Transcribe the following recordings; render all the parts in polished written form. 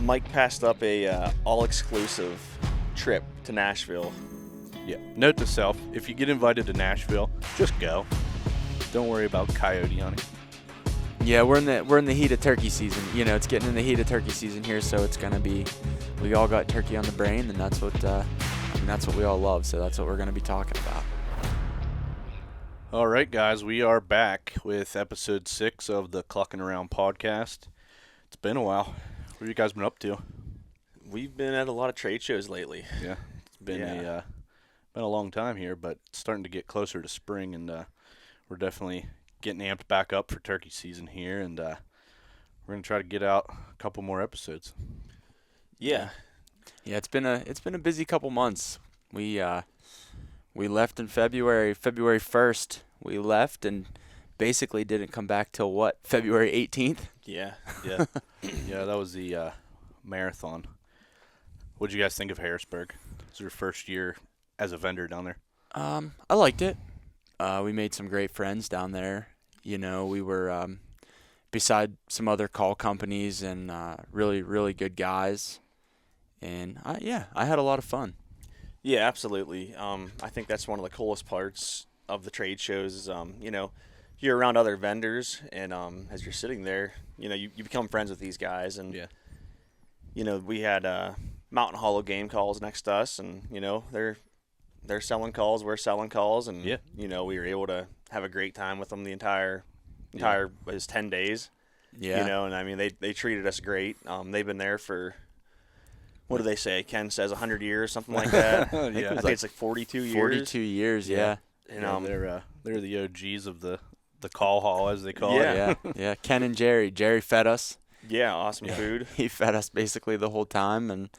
Mike passed up a all-exclusive trip to Nashville. Yeah. Note to self: if you get invited to Nashville, just go. Don't worry about coyote hunting. Yeah, we're in the heat of turkey season. You know, it's getting in the heat of turkey season here, so it's gonna be. We all got turkey on the brain, and that's what that's what we all love. So that's what we're gonna be talking about. All right, guys, we are back with episode 6 of the Clucking Around podcast. It's been a while. What have you guys been up to? We've been at a lot of trade shows lately. Yeah, it's been a long time here, but it's starting to get closer to spring, and we're definitely getting amped back up for turkey season here, and we're gonna try to get out a couple more episodes. Yeah. Yeah, it's been a busy couple months. We left in February 1st. We left and basically didn't come back till what? February 18th? Yeah. Yeah, yeah, that was the marathon. What did you guys think of Harrisburg? It was your first year as a vendor down there. I liked it. We made some great friends down there. You know, we were beside some other call companies and really, really good guys. And I had a lot of fun. Yeah, absolutely. I think that's one of the coolest parts of the trade shows is, you know, you're around other vendors, and as you're sitting there, you know, you become friends with these guys. And, you know, we had Mountain Hollow Game Calls next to us, and, you know, they're selling calls, we're selling calls, and, you know, we were able to have a great time with them the entire it was 10 days. Yeah. You know, and, I mean, they treated us great. They've been there for... What do they say? Ken says 100 years, something like that. I think it's like 42 years. 42 years, yeah. And they're the OGs of the call hall, as they call it. Yeah. Ken and Jerry. Jerry fed us. Yeah, awesome food. He fed us basically the whole time, and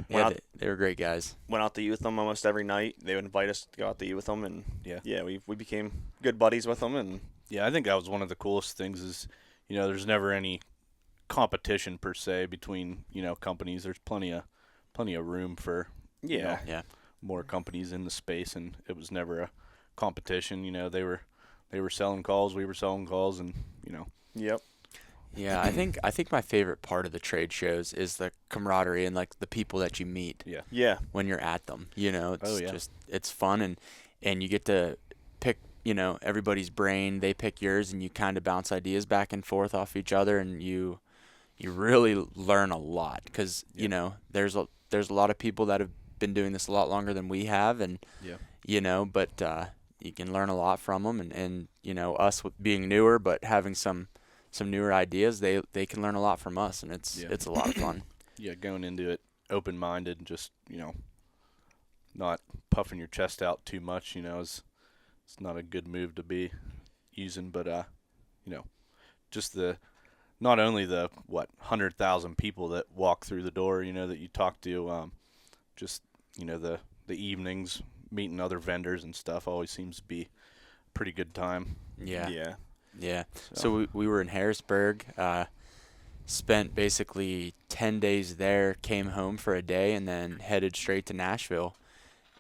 they were great guys. Went out to eat with them almost every night. They would invite us to go out to eat with them, and we became good buddies with them. And I think that was one of the coolest things is, you know, there's never any competition per se between, you know, companies. There's plenty of room for you know, more companies in the space, and it was never a competition. You know, they were selling calls, we were selling calls, and you know. Yep. Yeah, I think my favorite part of the trade shows is the camaraderie and like the people that you meet. Yeah. When you're at them, you know, it's fun, and you get to pick, you know, everybody's brain. They pick yours, and you kind of bounce ideas back and forth off each other, and you really learn a lot because you know there's a lot of people that have been doing this a lot longer than we have, and you know, but you can learn a lot from them, and you know, us being newer but having some newer ideas, they can learn a lot from us, and it's a lot of fun. Yeah, going into it open-minded and just, you know, not puffing your chest out too much, you know, it's not a good move to be using, but you know, just not only the 100,000 people that walk through the door, you know, that you talk to, just, you know, the evenings meeting other vendors and stuff always seems to be a pretty good time. Yeah. So we were in Harrisburg, spent basically 10 days there, came home for a day, and then headed straight to Nashville.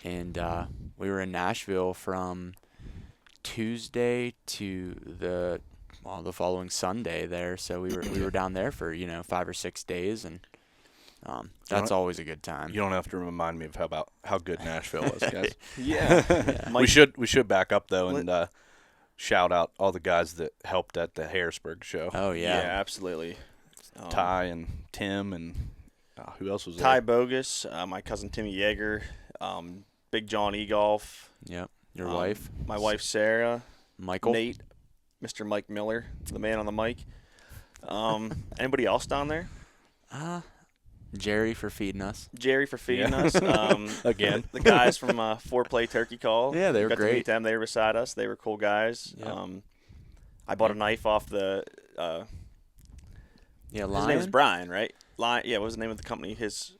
And we were in Nashville from Tuesday to the following Sunday there. So we were down there for, you know, 5 or 6 days, and that's always a good time. You don't have to remind me of how good Nashville was, guys. Yeah. We should back up though and shout out all the guys that helped at the Harrisburg show. Oh yeah. Yeah, absolutely. Ty and Tim and who else was Ty there? Bogus, my cousin Timmy Yeager, Big John Egolf. Yep. Your wife. My wife Sarah. Michael. Nate. Mr. Mike Miller, the man on the mic. Anybody else down there? Jerry for feeding us. Jerry for feeding us. Again. The guys from Foreplay Turkey Call. Yeah, they were got great. To meet them. They were beside us. They were cool guys. Yep. I bought a knife off the Lion? His name was Brian, right? What was the name of the company? His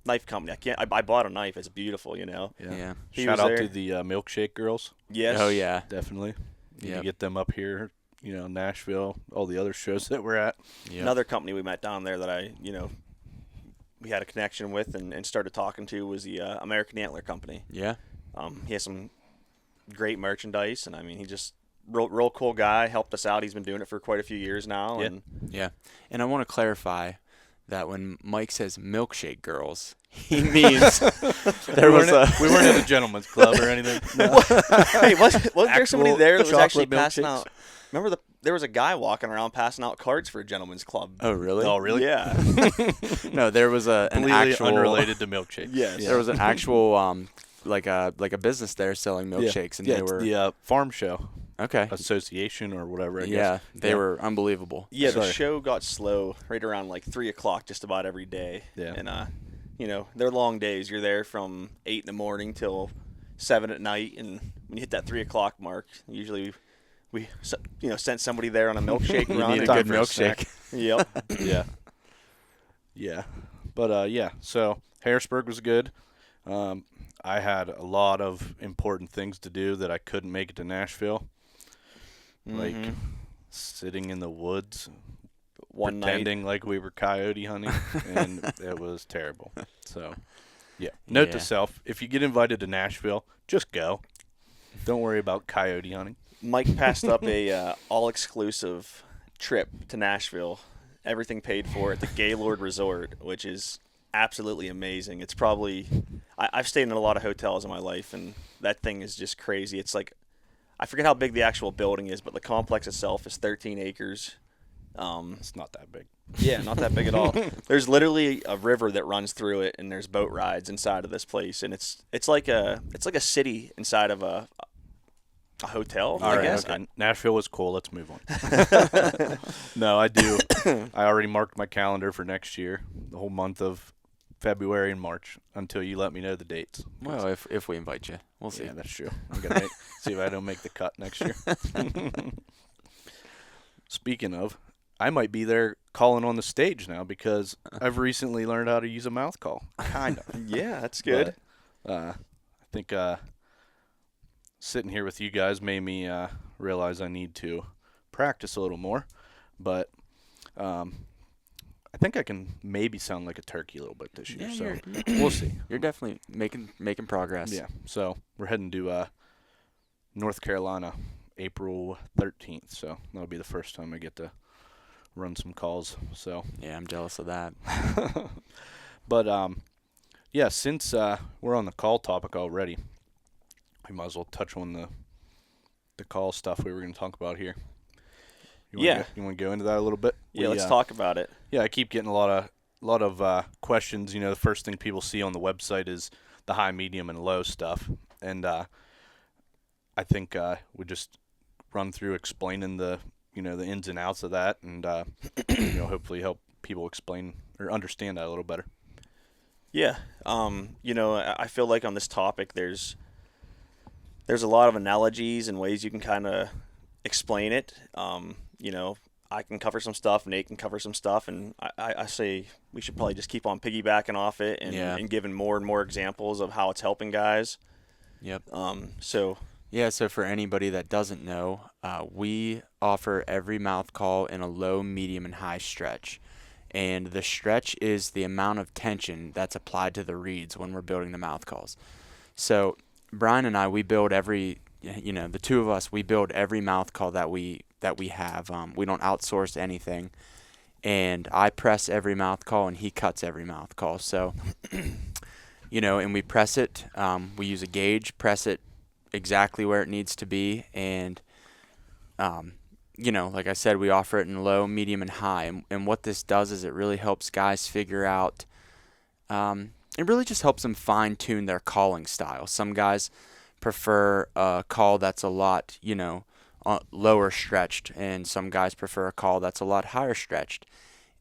knife company. I bought a knife. It's beautiful, you know. Yeah. Shout out to the Milkshake Girls. Yes. Oh yeah. Definitely. Need Yep. to get them up here, you know, Nashville, all the other shows that we're at. Yep. Another company we met down there that we had a connection with and started talking to was the American Antler Company. Yeah. He has some great merchandise, and I mean, he just real cool guy. Helped us out. He's been doing it for quite a few years now. Yeah. And Yeah. And I want to clarify that when Mike says milkshake girls, he means we weren't at a gentleman's club or anything. No. Hey, wasn't there somebody there that was actually passing out? Remember there was a guy walking around passing out cards for a gentleman's club. Oh, really? Oh, really? Yeah. No, there was an actual unrelated to milkshakes. Yes. There was an actual like a business there selling milkshakes, and they were the farm show. Okay. Association or whatever, I guess. Yeah, they were unbelievable. Yeah, the show got slow right around like 3 o'clock just about every day. Yeah. And, they're long days. You're there from 8 in the morning till 7 at night. And when you hit that 3 o'clock mark, usually we sent somebody there on a milkshake run. You need a good milkshake. Yep. Yeah. Yeah. But, so Harrisburg was good. I had a lot of important things to do that I couldn't make it to Nashville. Like sitting in the woods, pretending like we were coyote hunting, and it was terrible. So, yeah. Note to self, if you get invited to Nashville, just go. Don't worry about coyote hunting. Mike passed up a all-exclusive trip to Nashville, everything paid for at the Gaylord Resort, which is absolutely amazing. It's probably I've stayed in a lot of hotels in my life, and that thing is just crazy. It's like, I forget how big the actual building is, but the complex itself is 13 acres. It's not that big. Yeah, not that big at all. There's literally a river that runs through it, and there's boat rides inside of this place, and it's like a city inside of a hotel. I guess. Okay. Nashville was cool. Let's move on. No, I do. I already marked my calendar for next year, the whole month of February and March, until you let me know the dates. Well, if we invite you, we'll see. Yeah, that's true. I'm gonna see if I don't make the cut next year. Speaking of, I might be there calling on the stage now because I've recently learned how to use a mouth call. Kind of. Yeah, that's good. But, I think sitting here with you guys made me realize I need to practice a little more. But I think I can maybe sound like a turkey a little bit this year. So we'll see. You're definitely making progress. Yeah. So we're heading to North Carolina April 13th. So that'll be the first time I get to run some calls. So yeah, I'm jealous of that. But yeah, since we're on the call topic already, we might as well touch on the call stuff we were going to talk about here. You want to go into that a little bit? Yeah, let's talk about it. Yeah, I keep getting a lot of questions. The first thing people see on the website is the high, medium, and low stuff, and I think we just run through explaining the the ins and outs of that, and hopefully help people explain or understand that a little better. Yeah, I feel like on this topic there's a lot of analogies and ways you can kind of explain it. I can cover some stuff, Nate can cover some stuff, and I say we should probably just keep on piggybacking off it and giving more and more examples of how it's helping guys. Yep. So for anybody that doesn't know, we offer every mouth call in a low, medium, and high stretch. And the stretch is the amount of tension that's applied to the reeds when we're building the mouth calls. So Brian and I, we build every, the two of us, we build every mouth call that we have. We don't outsource anything. And I press every mouth call and he cuts every mouth call. So, and we press it. We use a gauge, press it exactly where it needs to be. And, like I said, we offer it in low, medium, and high. And what this does is it really helps guys figure out, it really just helps them fine-tune their calling style. Some guys prefer a call that's a lot, lower stretched, and some guys prefer a call that's a lot higher stretched.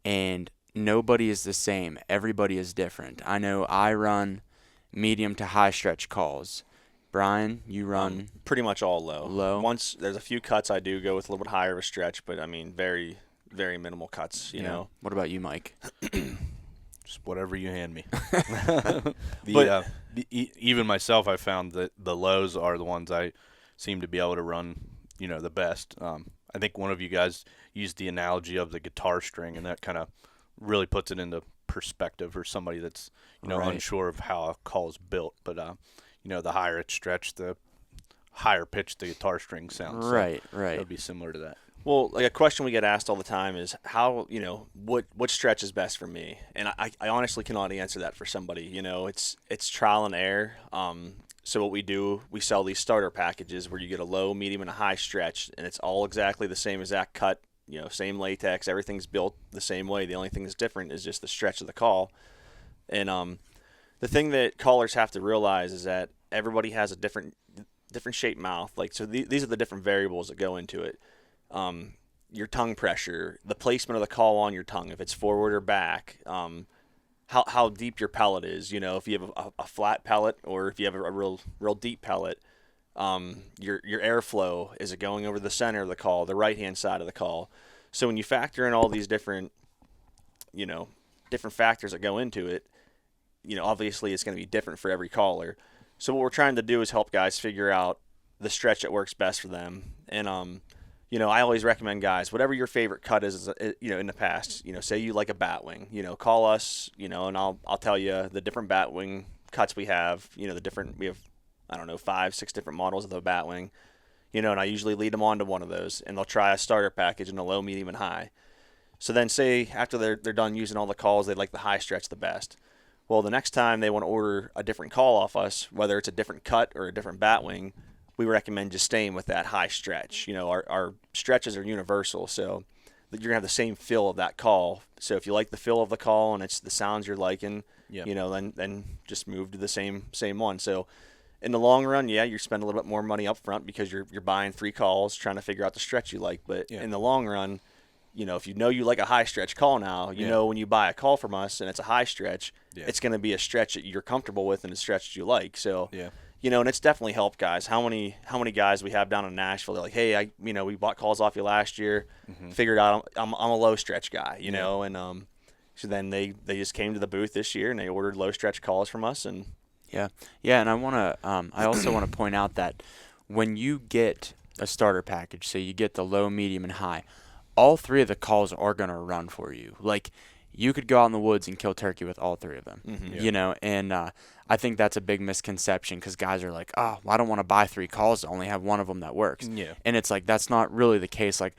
And nobody is the same. Everybody is different. I know I run medium to high stretch calls. Brian, you run pretty much all low. Low. Once there's a few cuts I do go with a little bit higher of a stretch, but I mean very, very minimal cuts. You know. What about you, Mike? Just whatever you hand me. Even myself, I found that the lows are the ones I seem to be able to run, the best. I think one of you guys used the analogy of the guitar string, and that kind of really puts it into perspective for somebody that's, unsure of how a call is built. But, the higher it's stretched, the higher pitched the guitar string sounds. Right. It would be similar to that. Well, like a question we get asked all the time is how, what stretch is best for me? And I honestly cannot answer that for somebody. It's trial and error. So what we do, we sell these starter packages where you get a low, medium, and a high stretch, and it's all exactly the same exact cut, same latex, everything's built the same way. The only thing that's different is just the stretch of the call. And the thing that callers have to realize is that everybody has a different shaped mouth. Like, so these are the different variables that go into it. Your tongue pressure, the placement of the call on your tongue, if it's forward or back, how deep your pellet is, if you have a flat pellet or if you have a real deep pellet, your airflow, is it going over the center of the call, the right hand side of the call? So when you factor in all these different factors that go into it, obviously it's going to be different for every caller. So what we're trying to do is help guys figure out the stretch that works best for them. And I always recommend guys, whatever your favorite cut is, in the past, say you like a bat wing, call us, and I'll tell you the different bat wing cuts we have, we have, 5, 6 different models of the bat wing, and I usually lead them on to one of those, and they'll try a starter package in a low, medium, and high. So then say after they're done using all the calls, they like the high stretch the best. Well, the next time they want to order a different call off us, whether it's a different cut or a different bat wing, we recommend just staying with that high stretch. Our stretches are universal, so you're going to have the same feel of that call. So if you like the feel of the call and it's the sounds you're liking, then just move to the same one. So in the long run, you spend a little bit more money up front because you're buying 3 calls, trying to figure out the stretch you like. But in the long run, if you like a high stretch call now, when you buy a call from us and it's a high stretch, it's going to be a stretch that you're comfortable with and a stretch that you like. So, and it's definitely helped guys. How many guys we have down in Nashville, they're like, hey, we bought calls off you last year, figured out I'm a low stretch guy, and so then they just came to the booth this year and they ordered low stretch calls from us. And and I also want to point out that when you get a starter package, so you get the low, medium, and high, all 3 of the calls are going to run for you. Like, you could go out in the woods and kill turkey with all 3 of them, and I think that's a big misconception because guys are like, oh, well, I don't want to buy 3 calls to only have one of them that works. And it's like, that's not really the case. Like,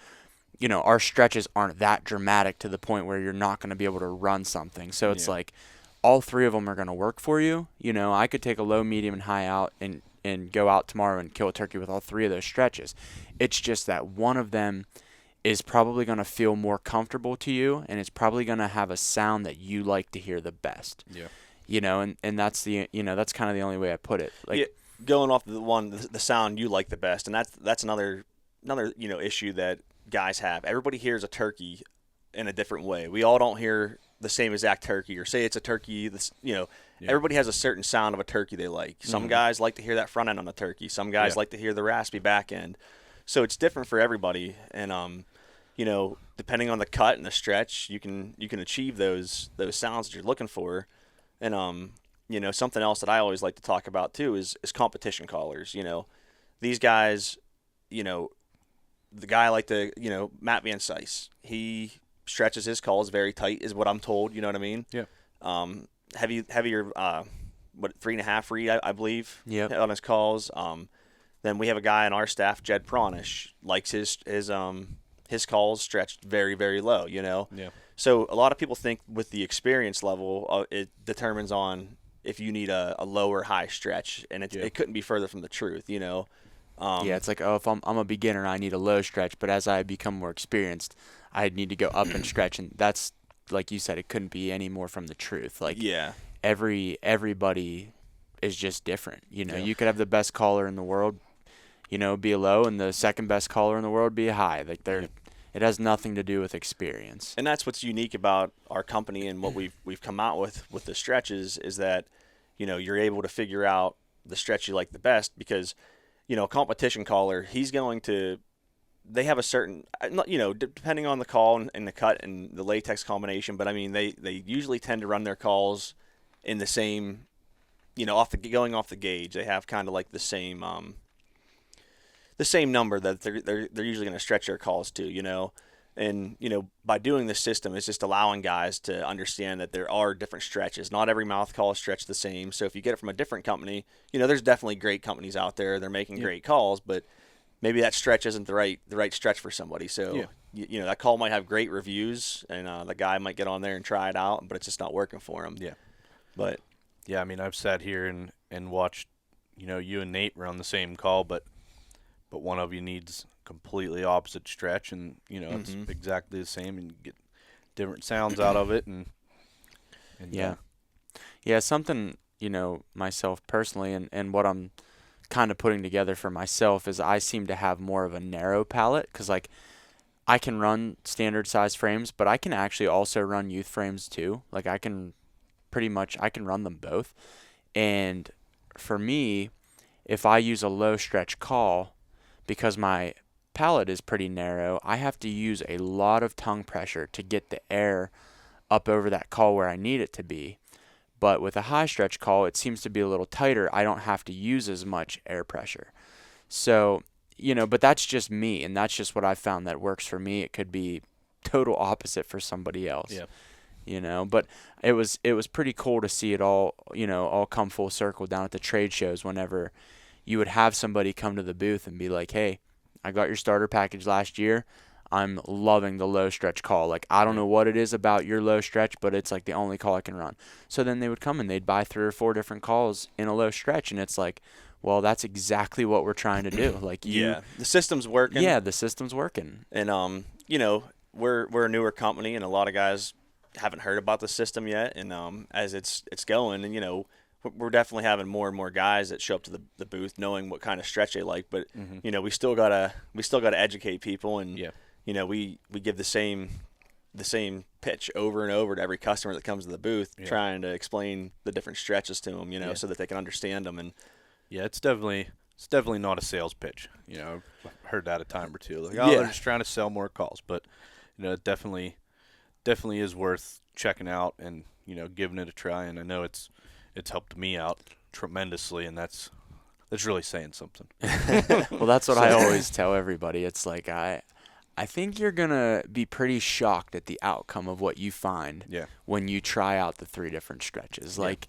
our stretches aren't that dramatic to the point where you're not going to be able to run something. So it's like all 3 of them are going to work for you. I could take a low, medium, and high out and go out tomorrow and kill a turkey with all 3 of those stretches. It's just that one of them is probably going to feel more comfortable to you, and it's probably going to have a sound that you like to hear the best. And that's that's kind of the only way I put it. Like, going off the sound you like the best, and that's another issue that guys have. Everybody hears a turkey in a different way. We all don't hear the same exact turkey, or say it's a turkey that's, everybody has a certain sound of a turkey they like. Some guys like to hear that front end on the turkey. Some guys like to hear the raspy back end. So it's different for everybody, and depending on the cut and the stretch, you can achieve those sounds that you're looking for. And something else that I always like to talk about too is competition callers. These guys, the guy like Matt Van Sice, he stretches his calls very tight, is what I'm told. You know what I mean? Yeah. Heavier, 3.5 read, I believe. Yeah. On his calls. Then we have a guy on our staff, Jed Pranish, likes his calls stretched very, very low. Yeah. So a lot of people think with the experience level, it determines on if you need a low or high stretch, and it couldn't be further from the truth. It's like, if I'm a beginner, I need a low stretch, but as I become more experienced, I need to go up and stretch, and that's, like you said, it couldn't be any more from the truth. Like, everybody is just different. You could have the best caller in the world, be a low, and the second best caller in the world be a high. Like, it has nothing to do with experience. And that's what's unique about our company and what we've come out with the stretches is that, you're able to figure out the stretch you like the best because, a competition caller, they have a certain, depending on the call and the cut and the latex combination, but I mean, they usually tend to run their calls in the same, going off the gauge. They have kind of like the same number that they're usually going to stretch their calls to, and by doing this system, it's just allowing guys to understand that there are different stretches. Not every mouth call is stretched the same. So if you get it from a different company, there's definitely great companies out there. They're making great calls, but maybe that stretch isn't the right stretch for somebody. So you know, that call might have great reviews, and the guy might get on there and try it out, but it's just not working for him. Yeah. But yeah, I mean, I've sat here and watched, you know, you and Nate run the same call, but one of you needs completely opposite stretch, and you know it's exactly the same, and you get different sounds out of it, and yeah, something, you know, myself personally, and what I'm kind of putting together for myself is I seem to have more of a narrow palette, because like I can run standard size frames, but I can actually also run youth frames too. Like I can run them both. And for me, if I use a low stretch call, because my palette is pretty narrow, I have to use a lot of tongue pressure to get the air up over that call where I need it to be. But with a high stretch call, it seems to be a little tighter. I don't have to use as much air pressure. So, you know, but that's just me, and that's just what I found that works for me. It could be total opposite for somebody else. Yeah. You know, but it was pretty cool to see it all, you know, all come full circle down at the trade shows, whenever you would have somebody come to the booth and be like, "Hey, I got your starter package last year. I'm loving the low stretch call. Like, I don't know what it is about your low stretch, but it's like the only call I can run." So then they would come and they'd buy 3 or 4 different calls in a low stretch, and it's like, well, that's exactly what we're trying to do. Like, the system's working. Yeah, the system's working. And you know, we're a newer company, and a lot of guys haven't heard about the system yet. And as it's going, and you know, we're definitely having more and more guys that show up to the booth knowing what kind of stretch they like. But you know, we still gotta educate people, and you know, we give the same pitch over and over to every customer that comes to the booth, trying to explain the different stretches to them, you know, so that they can understand them. And it's definitely not a sales pitch. You know, I've heard that a time or two. Like, they're just trying to sell more calls, but you know, it definitely is worth checking out and, you know, giving it a try. And I know it's helped me out tremendously, and that's really saying something. Well, that's what I always tell everybody. It's like I think you're going to be pretty shocked at the outcome of what you find when you try out the 3 different stretches. Like,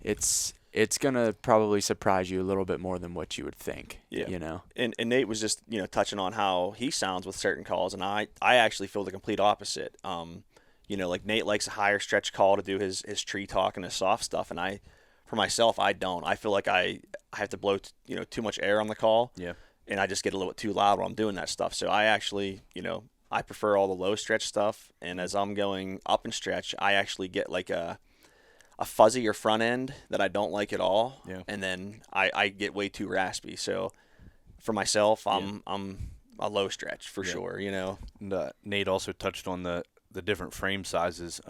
it's going to probably surprise you a little bit more than what you would think, you know. And Nate was just, you know, touching on how he sounds with certain calls, and I actually feel the complete opposite. You know, like Nate likes a higher stretch call to do his tree talk and his soft stuff, and for myself, I don't. I feel like I have to blow too much air on the call. Yeah. And I just get a little bit too loud while I'm doing that stuff. So I actually, you know, I prefer all the low stretch stuff. And as I'm going up in stretch, I actually get like a fuzzier front end that I don't like at all. Yeah. And then I get way too raspy. So for myself, I'm a low stretch for sure, you know. And, Nate also touched on the different frame sizes.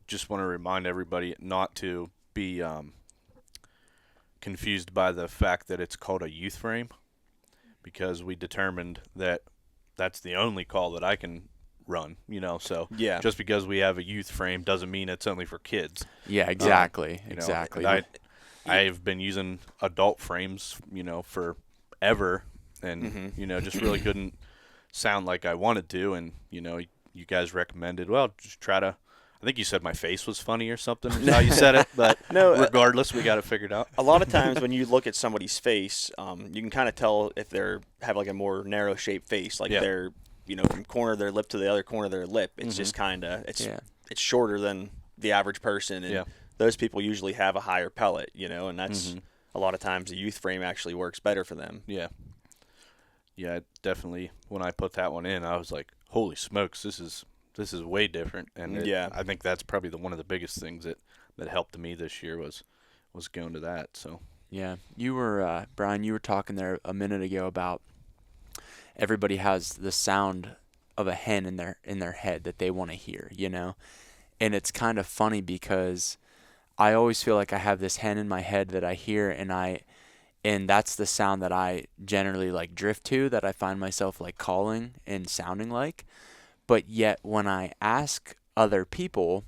Just want to remind everybody not to be confused by the fact that it's called a youth frame, because we determined that that's the only call that I can run, you know. So just because we have a youth frame doesn't mean it's only for kids. Yeah, exactly. Exactly. I've been using adult frames, you know, forever, and you know, just really couldn't sound like I wanted to. And you know, you guys recommended, well, just try to. I think you said my face was funny or something, is how you said it. But no, regardless, we got it figured out. A lot of times when you look at somebody's face, you can kind of tell if have like a more narrow shaped face, like they're, you know, from corner of their lip to the other corner of their lip. It's just kind of it's shorter than the average person, and those people usually have a higher pellet, you know, and that's a lot of times the youth frame actually works better for them. Yeah, definitely. When I put that one in, I was like, holy smokes, this is way different. And I think that's probably one of the biggest things that helped me this year was going to that. So yeah, you were Brian, you were talking there a minute ago about everybody has the sound of a hen in their head that they want to hear, you know. And it's kind of funny because I always feel like I have this hen in my head that I hear, and that's the sound that I generally like drift to, that I find myself like calling and sounding like. But yet when I ask other people,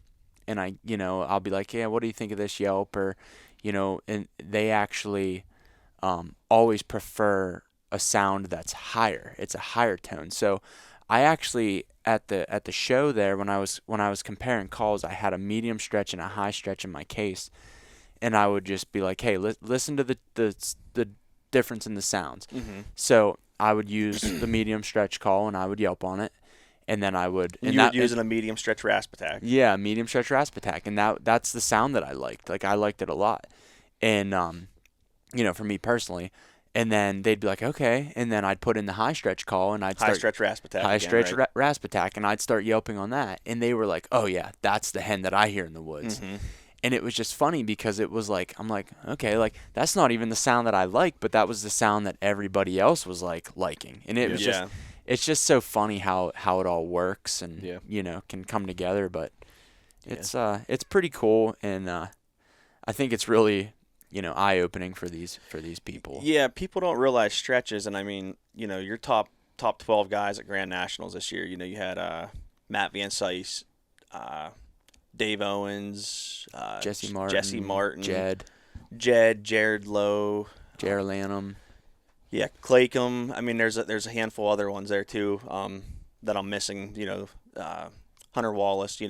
and I'll be like, yeah, what do you think of this Yelp? Or, you know, and they actually always prefer a sound that's higher. It's a higher tone. So I actually at the show there, when I was comparing calls, I had a medium stretch and a high stretch in my case, and I would just be like, hey, listen to the difference in the sounds. Mm-hmm. So I would use the medium stretch call and I would yelp on it, and then I would. And you would use a medium stretch rasp attack. Yeah, medium stretch rasp attack, and that's the sound that I liked. Like I liked it a lot, and for me personally. And then they'd be like, okay. And then I'd put in the high stretch call, and I'd start high stretch rasp attack. Rasp attack, and I'd start yelping on that. And they were like, oh yeah, that's the hen that I hear in the woods. Mm-hmm. And it was just funny because it was like, I'm like, okay, like that's not even the sound that I like, but that was the sound that everybody else was liking. And it was just, it's just so funny how it all works and can come together. But it's pretty cool, and I think it's really eye-opening for these people. Yeah, people don't realize stretches, and I mean, your top 12 guys at Grand Nationals this year. You had Matt Van Sice, Dave Owens, Jesse Martin, Jared Lowe, Jared Lanham. Yeah, Claycomb. I mean, there's a handful of other ones there too that I'm missing. Hunter Wallace.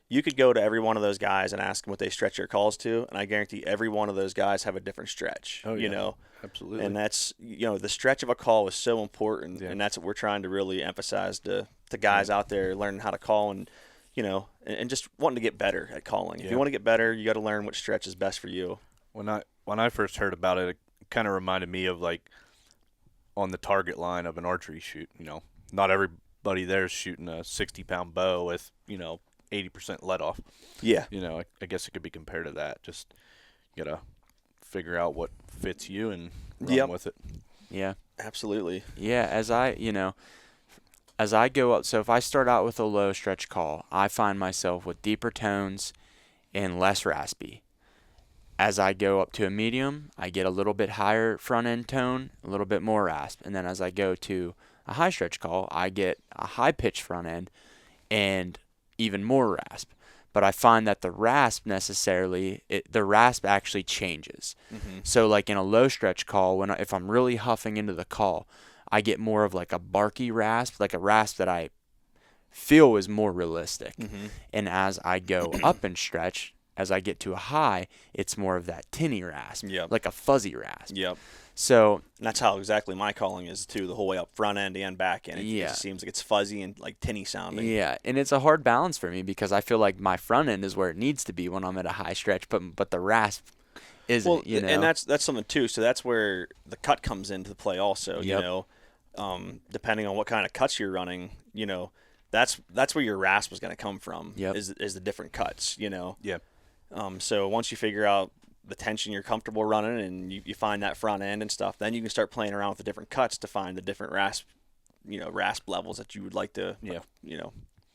You could go to every one of those guys and ask them what they stretch their calls to, and I guarantee every one of those guys have a different stretch. Oh, yeah. Absolutely. And that's the stretch of a call is so important, and that's what we're trying to really emphasize to guys out there learning how to call and just wanting to get better at calling. If you want to get better, you got to learn which stretch is best for you. When I first heard about it, it kind of reminded me of like on the target line of an archery shoot. Not everybody there is shooting a 60-pound bow with 80% let off. Yeah. I guess it could be compared to that. Just you gotta figure out what fits you and run with it. Yeah. Absolutely. Yeah. As I go up, so if I start out with a low stretch call, I find myself with deeper tones and less raspy. As I go up to a medium, I get a little bit higher front end tone, a little bit more rasp. And then as I go to a high stretch call, I get a high pitch front end and even more rasp. But I find that the rasp actually changes. Mm-hmm. So like in a low stretch call, if I'm really huffing into the call, I get more of like a barky rasp, like a rasp that I feel is more realistic. Mm-hmm. And as I go up in stretch, as I get to a high, it's more of that tinny rasp, like a fuzzy rasp. Yep. So and that's how exactly my calling is too, the whole way up front end and back end. It just seems like it's fuzzy and like tinny sounding. Yeah, and it's a hard balance for me because I feel like my front end is where it needs to be when I'm at a high stretch, but the rasp isn't. Well, and that's something too. So that's where the cut comes into play also. Depending on what kind of cuts you're running, that's where your rasp is going to come from. Yep. Is the different cuts. Yeah. So once you figure out the tension you're comfortable running and you find that front end and stuff, then you can start playing around with the different cuts to find the different rasp levels that you would like to,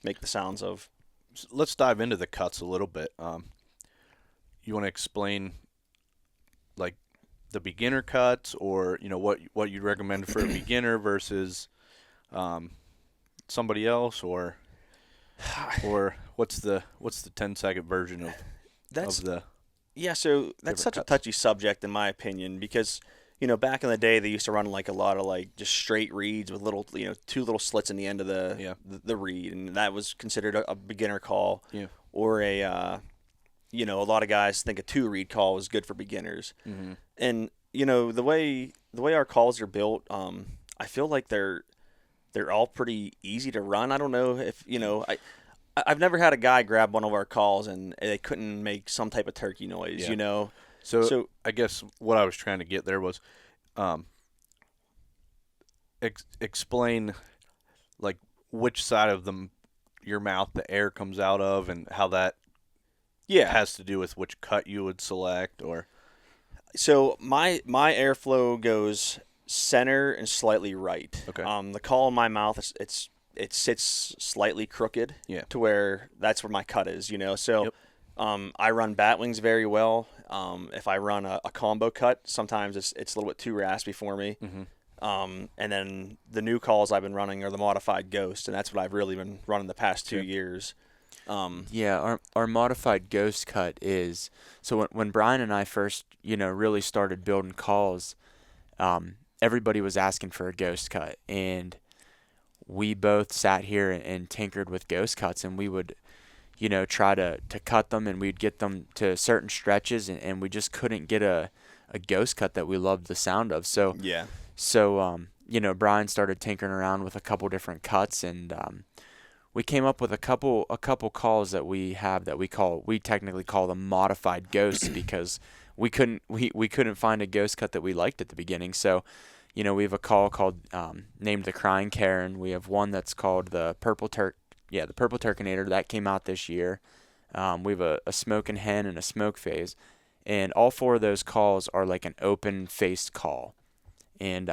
make the sounds of. So let's dive into the cuts a little bit. You want to explain like the beginner cuts or, what you'd recommend for a beginner versus somebody else or what's the 10-second version of the... Yeah, so that's such a touchy subject in my opinion because, back in the day they used to run like a lot of like just straight reeds with little, 2 little slits in the end of the reed, and that was considered a beginner call. Yeah. Or a lot of guys think a 2-reed call is good for beginners. Mm-hmm. And the way our calls are built, I feel like they're all pretty easy to run. I don't know if I've never had a guy grab one of our calls and they couldn't make some type of turkey noise, So I guess what I was trying to get there was explain like which side of your mouth the air comes out of and how that has to do with which cut you would select or. So my airflow goes center and slightly right. Okay. The call in my mouth it sits slightly crooked to where that's where my cut is, So I run bat wings very well. If I run a combo cut, sometimes it's a little bit too raspy for me. Mm-hmm. And then the new calls I've been running are the modified Ghost, and that's what I've really been running the past 2 years. Our modified Ghost cut is so when Brian and I first really started building calls, everybody was asking for a Ghost cut, and we both sat here and tinkered with Ghost cuts, and we would try to cut them, and we'd get them to certain stretches, and we just couldn't get a a ghost cut that we loved the sound of. So yeah. So Brian started tinkering around with a couple different cuts, and we came up with a couple calls that we have that we technically call them modified ghosts because we couldn't find a ghost cut that we liked at the beginning. So, we have a call called named the Crying Karen. We have one that's called the Purple Turkinator that came out this year. We have a Smoking Hen and a Smoke Phase, and all 4 of those calls are like an open-faced call. And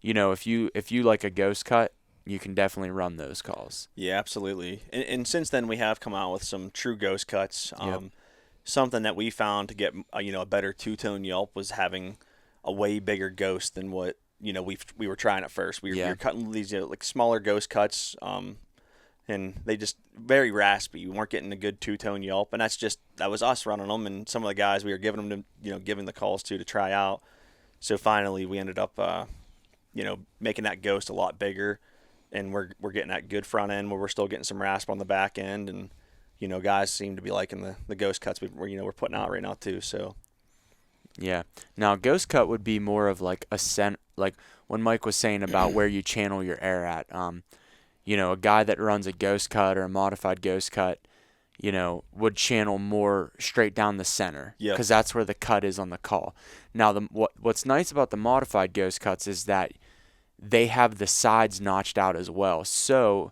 if you like a ghost cut, you can definitely run those calls. Yeah, absolutely. And since then, we have come out with some true ghost cuts. Yep. Something that we found to get a better two-tone yelp was having a way bigger ghost than what we were trying at first. We were cutting these like smaller ghost cuts, and they just very raspy. We weren't getting a good two-tone yelp, and that was us running them, and some of the guys we were giving them to giving the calls to try out. So finally, we ended up making that ghost a lot bigger. And we're getting that good front end where we're still getting some rasp on the back end, and guys seem to be liking the ghost cuts we're putting out right now too. So yeah, now ghost cut would be more of like like when Mike was saying about where you channel your air at. A guy that runs a ghost cut or a modified ghost cut, would channel more straight down the center because that's where the cut is on the call. Now what's nice about the modified ghost cuts is that they have the sides notched out as well. So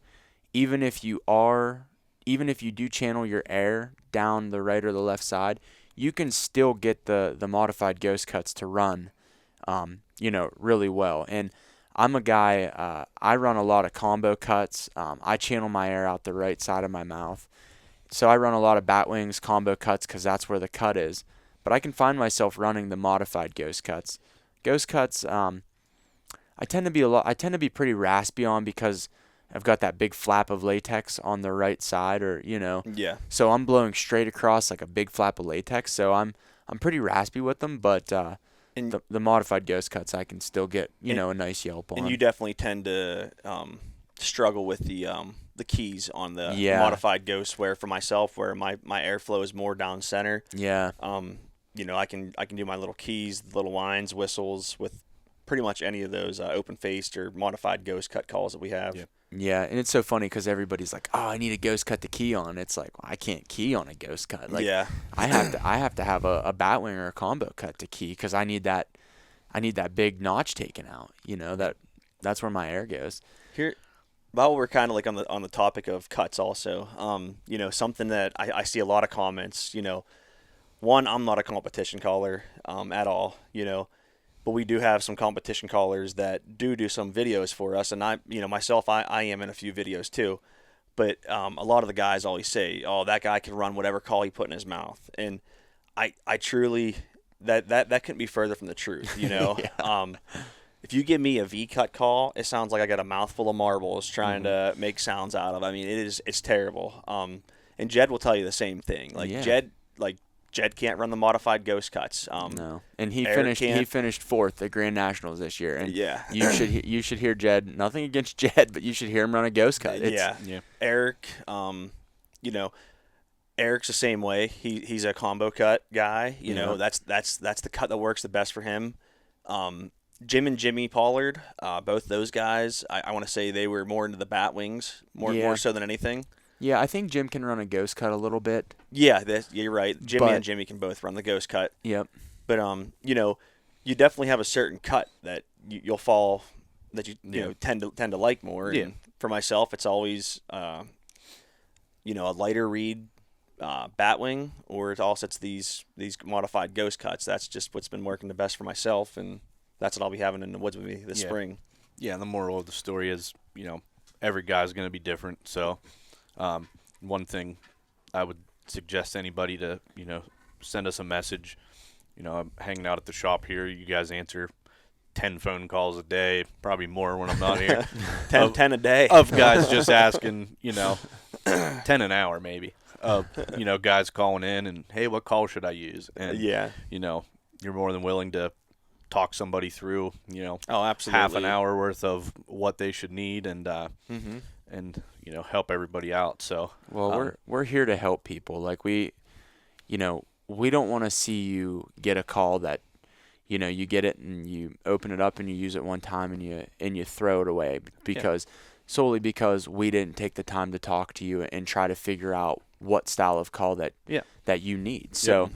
even if you do channel your air down the right or the left side, you can still get the modified ghost cuts to run, really well. And I'm a guy, I run a lot of combo cuts. I channel my air out the right side of my mouth. So I run a lot of bat wings, combo cuts, because that's where the cut is. But I can find myself running the modified ghost cuts. Ghost cuts, I tend to be pretty raspy on because I've got that big flap of latex on the right side, Yeah. So I'm blowing straight across like a big flap of latex. So I'm pretty raspy with them, but the modified ghost cuts I can still get a nice yelp on. And you definitely tend to struggle with the keys on the modified ghost. Where for myself, where my airflow is more down center. Yeah. I can do my little keys, little whines, whistles with pretty much any of those open-faced or modified ghost cut calls that we have. Yeah, and it's so funny because everybody's like, "Oh, I need a ghost cut to key on." It's like, well, I can't key on a ghost cut. Like, I have to have a batwing or a combo cut to key because I need that big notch taken out. That's where my air goes. Here, while we're kind of like on the topic of cuts, also, something that I see a lot of comments. One, I'm not a competition caller at all. But we do have some competition callers that do some videos for us, and I am in a few videos too. But a lot of the guys always say, "Oh, that guy can run whatever call he put in his mouth," and I truly that couldn't be further from the truth. If you give me a V-cut call, it sounds like I got a mouthful of marbles trying to make sounds out of. I mean, it's terrible. And Jed will tell you the same thing. Jed can't run the modified ghost cuts. No, and he finished 4th at Grand Nationals this year. And you should hear Jed. Nothing against Jed, but you should hear him run a ghost cut. Eric, Eric's the same way. He's a combo cut guy. That's the cut that works the best for him. Jim and Jimmy Pollard, both those guys, I want to say they were more into the bat wings, more so than anything. Yeah, I think Jim can run a ghost cut a little bit. Yeah, you're right. And Jimmy can both run the ghost cut. Yep. But you definitely have a certain cut that you'll fall that you tend to like more. Yeah. And for myself, it's always a lighter reed batwing, or it's these modified ghost cuts. That's just what's been working the best for myself, and that's what I'll be having in the woods with me this spring. Yeah, and the moral of the story is every guy's going to be different, so. One thing I would suggest anybody to, send us a message. I'm hanging out at the shop here. You guys answer 10 phone calls a day, probably more when I'm not here. 10 a day. Of guys just asking, 10 an hour maybe. Guys calling in and, hey, what call should I use? And, you're more than willing to talk somebody through, oh, absolutely, half an hour worth of what they should need and help everybody out. So we're here to help people. Like we don't want to see you get a call that you get it and you open it up and you use it one time and you throw it away solely because we didn't take the time to talk to you and try to figure out what style of call that you need. So,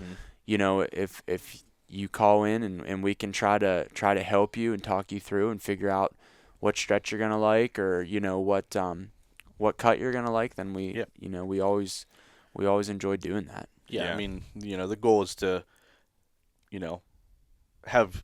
if you call in and we can try to help you and talk you through and figure out what stretch you're gonna like, or what cut you're gonna like, then we always enjoy doing that. Yeah, I mean, the goal is to, have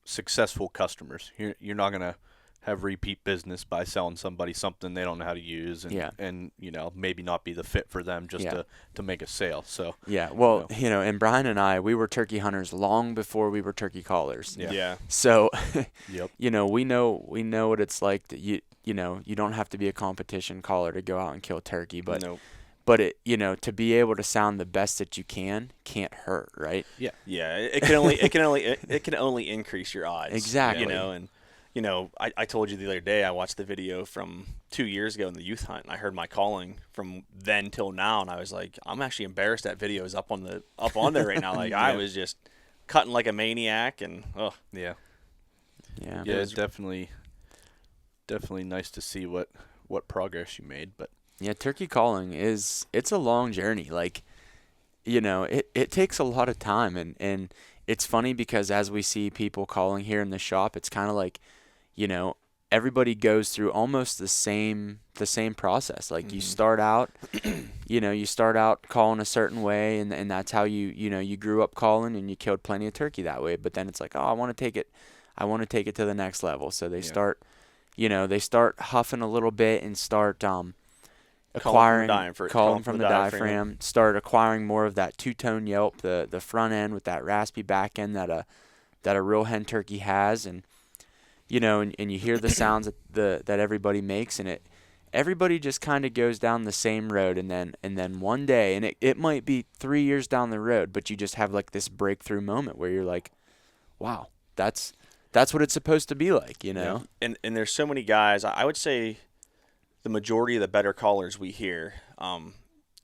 successful customers. You're not gonna have repeat business by selling somebody something they don't know how to use, and maybe not be the fit for them just to make a sale. So and Brian and I, we were turkey hunters long before we were turkey callers. So we know what it's like that you don't have to be a competition caller to go out and kill turkey, but but it to be able to sound the best that you can't hurt, right? It can only increase your odds. Exactly. I told you the other day I watched the video from 2 years ago in the youth hunt, and I heard my calling from then till now, and I was like, I'm actually embarrassed that video is up on there right now. Like I was just cutting like a maniac, and it's definitely nice to see what progress you made. But turkey calling it's a long journey. Like it takes a lot of time, and it's funny because as we see people calling here in the shop, it's kind of like everybody goes through almost the same process. Like you start out, you start out calling a certain way, and that's how you grew up calling, and you killed plenty of turkey that way. But then it's like, oh, I want to take it to the next level. So they start huffing a little acquiring calling from the diaphragm, start acquiring more of that two-tone yelp, the front end with that raspy back end that a real hen turkey has, and and you hear the sounds that everybody makes, and everybody just kind of goes down the same road, and then one day, and it might be 3 years down the road, but you just have like this breakthrough moment where you're like, wow, that's what it's supposed to be like, And there's so many guys. I would say the majority of the better callers we hear,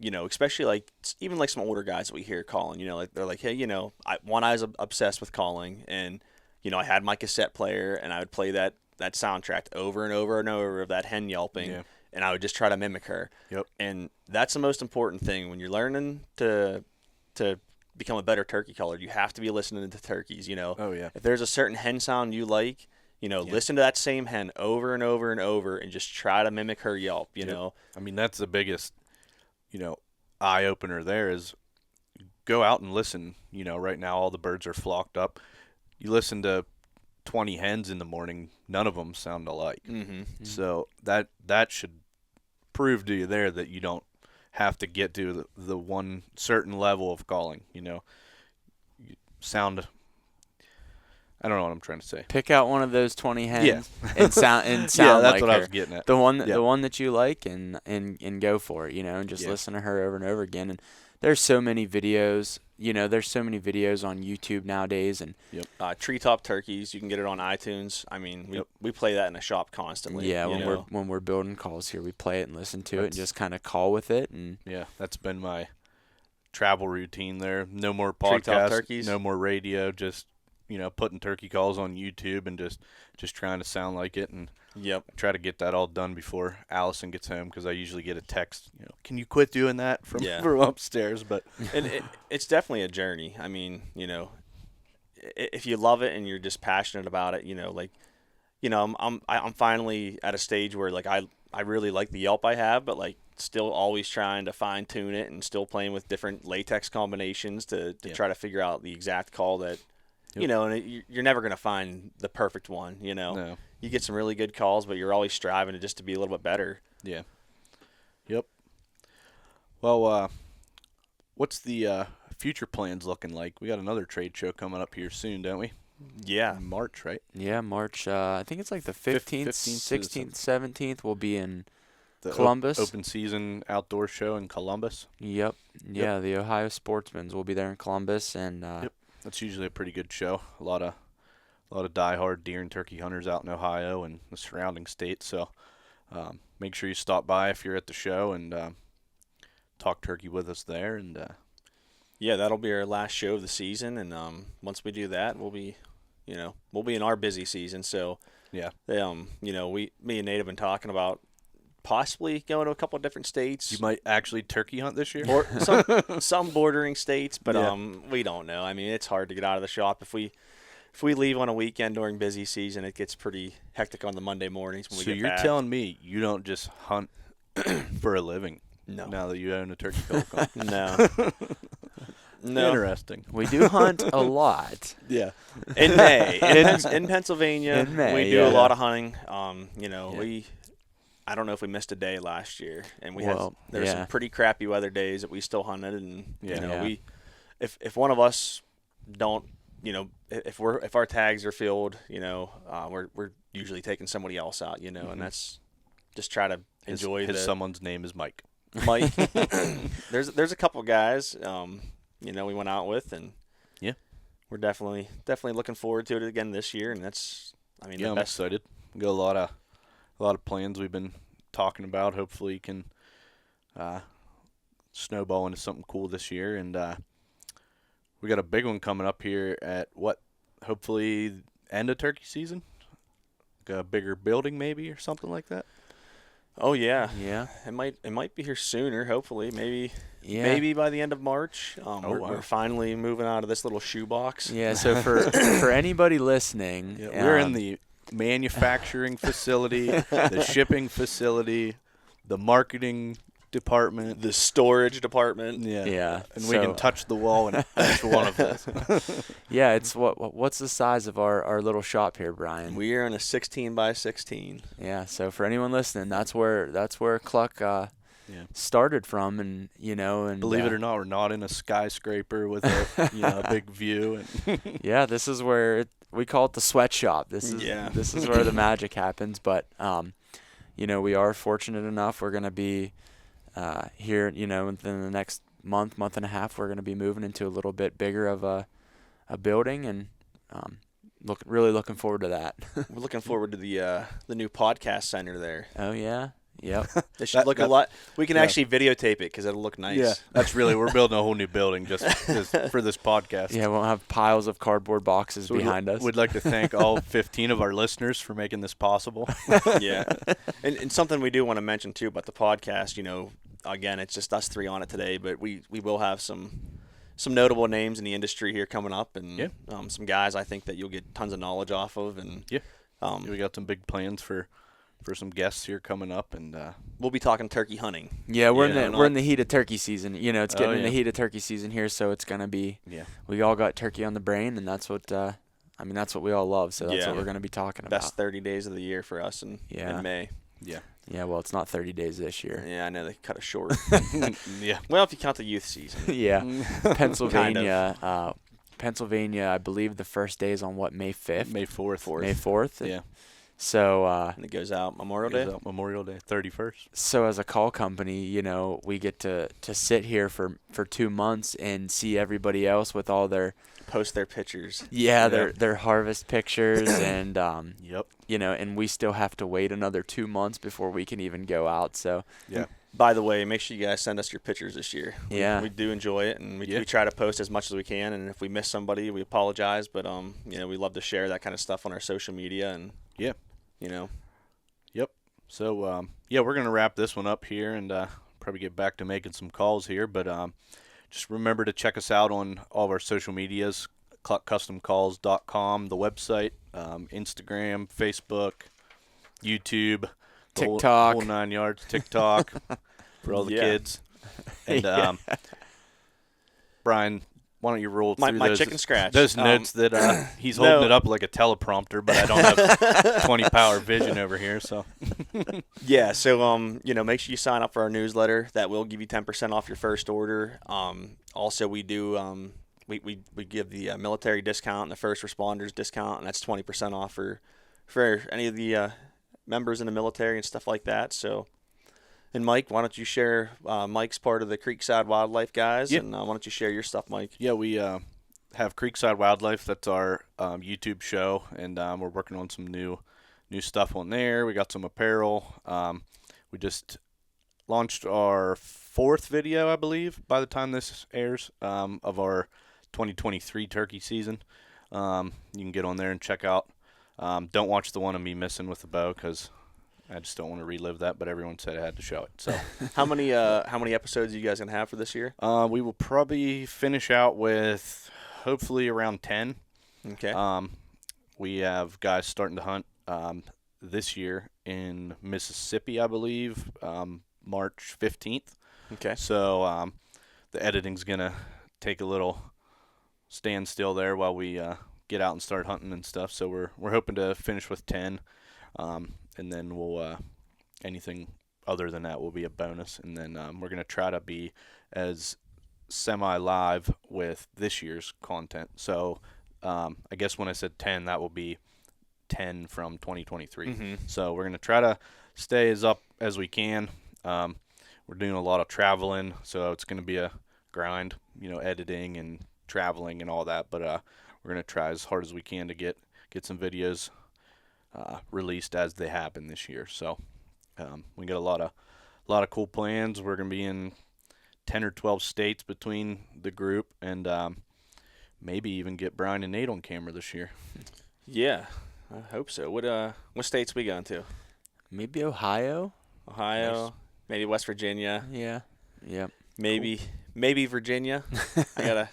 especially like even like some older guys that we hear calling, like they're like, hey, I was obsessed with calling, and I had my cassette player, and I would play that soundtrack over and over and over of that hen yelping, and I would just try to mimic her. Yep. And that's the most important thing when you're learning to become a better turkey caller. You have to be listening to turkeys. Oh yeah. If there's a certain hen sound you like, listen to that same hen over and over and over, and just try to mimic her yelp. I mean, that's the biggest, eye opener. There is go out and listen. Right now all the birds are flocked up. You listen to 20 hens in the morning, none of them sound alike. Mm-hmm. So that should prove to you there that you don't have to get to the one certain level of calling. You sound. I don't know what I'm trying to say. Pick out one of those 20 hens and sound yeah, that's like what her. I was getting at. The one that you like, and go for it. And just listen to her over and over again. And there's so many videos. There's so many videos on YouTube nowadays, and Treetop Turkeys. You can get it on iTunes. I mean, we play that in the shop constantly. Yeah, when we're building calls here, we play it and listen to it, and just kind of call with it. And that's been my travel routine there. No more Treetop Turkeys, no more radio. Just putting turkey calls on YouTube and just trying to sound like it, and try to get that all done before Allison gets home, because I usually get a text, can you quit doing that from upstairs? But and it's definitely a journey. I mean, if you love it and you're just passionate about it, I'm finally at a stage where like I really like the yelp I have, but like still always trying to fine tune it and still playing with different latex combinations to try to figure out the exact call that. And you're never going to find the perfect one, No. You get some really good calls, but you're always striving to be a little bit better. Yeah. Yep. Well, what's the future plans looking like? We got another trade show coming up here soon, don't we? Yeah. In March, right? Yeah, March. I think it's like the 15th, 16th, 17th. We'll be in the Columbus. Open season outdoor show in Columbus. Yep. Yeah, the Ohio Sportsman's will be there in Columbus, and that's usually a pretty good show. A lot of diehard deer and turkey hunters out in Ohio and the surrounding states. So make sure you stop by if you're at the show and talk turkey with us there. And that'll be our last show of the season. And once we do that, we'll be we'll be in our busy season. So yeah, me and Nate have been talking about possibly going to a couple of different states. You might actually turkey hunt this year, or some bordering states, but we don't know. I mean, it's hard to get out of the shop if we leave on a weekend during busy season. It gets pretty hectic on the Monday mornings when we get back. So you're telling me you don't just hunt for a living? No. Now that you own a turkey cold No. No. Interesting. We do hunt a lot. Yeah. In May. In Pennsylvania, in May, we do a lot of hunting. I don't know if we missed a day last year, and there were some pretty crappy weather days that we still hunted, and we if one of us don't, if our tags are filled, we're usually taking somebody else out, and that's just try to enjoy someone's name is Mike. Mike. There's a couple guys we went out with, and we're definitely looking forward to it again this year, and I'm excited. We got a lot of plans we've been talking about. Hopefully can snowball into something cool this year, and we got a big one coming up here at hopefully end of turkey season. Like a bigger building maybe or something like that. Oh yeah. Yeah. It might be here sooner, hopefully. Maybe by the end of March. We're finally moving out of this little shoebox. Yeah, so for anybody listening, we're in the manufacturing facility, the shipping facility, the marketing department, the storage department. Yeah. And we can touch the wall and touch one of those. Yeah, it's what's the size of our little shop here, Brian? We are in a 16 by 16. Yeah, so for anyone listening, that's where Cluck started from, and believe it or not, we're not in a skyscraper with a big view. And yeah, this is where we call it the sweatshop. This is where the magic happens. But we are fortunate enough. We're gonna be here, within the next month and a half, we're going to be moving into a little bit bigger of a building, and really looking forward to that. We're looking forward to the new podcast center there. Oh yeah, yep. It should look a lot. We can actually videotape it because it'll look nice. Yeah, we're building a whole new building just for this podcast. Yeah, we'll have piles of cardboard boxes behind us. We'd like to thank all 15 of our listeners for making this possible. Yeah, and something we do want to mention too about the podcast, again, it's just us three on it today, but we will have some notable names in the industry here coming up, and some guys I think that you'll get tons of knowledge off of, and we got some big plans for some guests here coming up, and we'll be talking turkey hunting. Yeah, we're in the heat of turkey season. It's getting in the heat of turkey season here, so it's gonna be. Yeah. We all got turkey on the brain, and that's what that's what we all love. So that's what we're gonna be talking about. Best 30 days of the year for us in May. Yeah. Yeah, well, it's not 30 days this year. Yeah, I know they cut it short. Yeah. Well, if you count the youth season. Yeah. Pennsylvania, Pennsylvania, I believe the first day is on May 5th? May 4th. May 4th? Yeah. So and it goes out Memorial Day? 31st. So as a call company, we get to sit here for 2 months and see everybody else with all their post their pictures. Yeah, their harvest pictures and yep. And we still have to wait another 2 months before we can even go out. So yeah. By the way, make sure you guys send us your pictures this year. Yeah. We do enjoy it, and we try to post as much as we can, and if we miss somebody, we apologize, but we love to share that kind of stuff on our social media, and Yep. So we're gonna wrap this one up here, and probably get back to making some calls here, but just remember to check us out on all of our social medias, cluckcustomcalls.com, the website, Instagram, Facebook, YouTube, TikTok, whole 9 yards, TikTok for all the kids. And Brian, why don't you roll through my chicken scratch. Those notes that he's holding it up like a teleprompter, but I don't have 20 power vision over here, so. Yeah, so make sure you sign up for our newsletter. That will give you 10% off your first order. Also, we do we give the military discount and the first responders discount, and that's 20% off for any of the members in the military and stuff like that. So. And Mike, why don't you share Mike's part of the Creekside Wildlife guys, and why don't you share your stuff, Mike? Yeah, we have Creekside Wildlife. That's our YouTube show, and we're working on some new stuff on there. We got some apparel. We just launched our 4th video, I believe, by the time this airs, of our 2023 turkey season. You can get on there and check out. Don't watch the one of me missing with the bow because I just don't want to relive that. But everyone said I had to show it. So how many episodes are you guys gonna have for this year? We will probably finish out with hopefully around 10. Okay. We have guys starting to hunt this year in Mississippi, I believe, March 15th. Okay. So the editing's going to take a little standstill there while we get out and start hunting and stuff. So we're hoping to finish with 10, and then we'll anything other than that will be a bonus. And then we're going to try to be as semi-live with this year's content. So I guess when I said 10, that will be 10 from 2023. Mm-hmm. So we're going to try to stay as up as we can. We're doing a lot of traveling, so it's going to be a grind, editing and traveling and all that. But we're going to try as hard as we can to get some videos released as they happen this year. So we got a lot of cool plans. We're going to be in 10 or 12 states between the group, and maybe even get Brian and Nate on camera this year. Yeah, I hope so. What states we going to? Maybe Ohio. Nice. Maybe West Virginia. Yeah. Yep. Maybe Virginia. I gotta.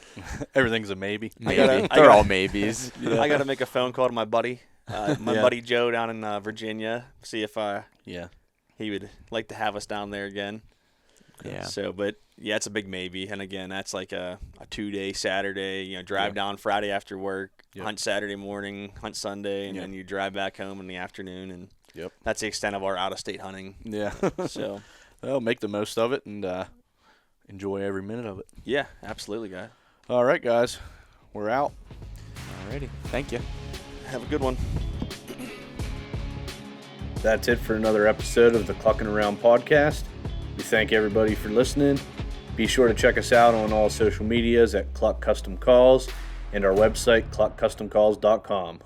Everything's a maybe. They're all maybes. Yeah. I gotta make a phone call to my buddy, buddy Joe down in Virginia. See if he would like to have us down there again. Yeah. So, but yeah, it's a big maybe. And again, that's like a 2-day Saturday. Drive down Friday after work, hunt Saturday morning, hunt Sunday, and then you drive back home in the afternoon. And that's the extent of our out-of-state hunting. Yeah. So, well, make the most of it and enjoy every minute of it. Yeah, absolutely, guy. All right, guys, we're out. Alrighty, thank you. Have a good one. That's it for another episode of the Clucking Around podcast. We thank everybody for listening. Be sure to check us out on all social medias at Cluck Custom Calls and our website, cluckcustomcalls.com.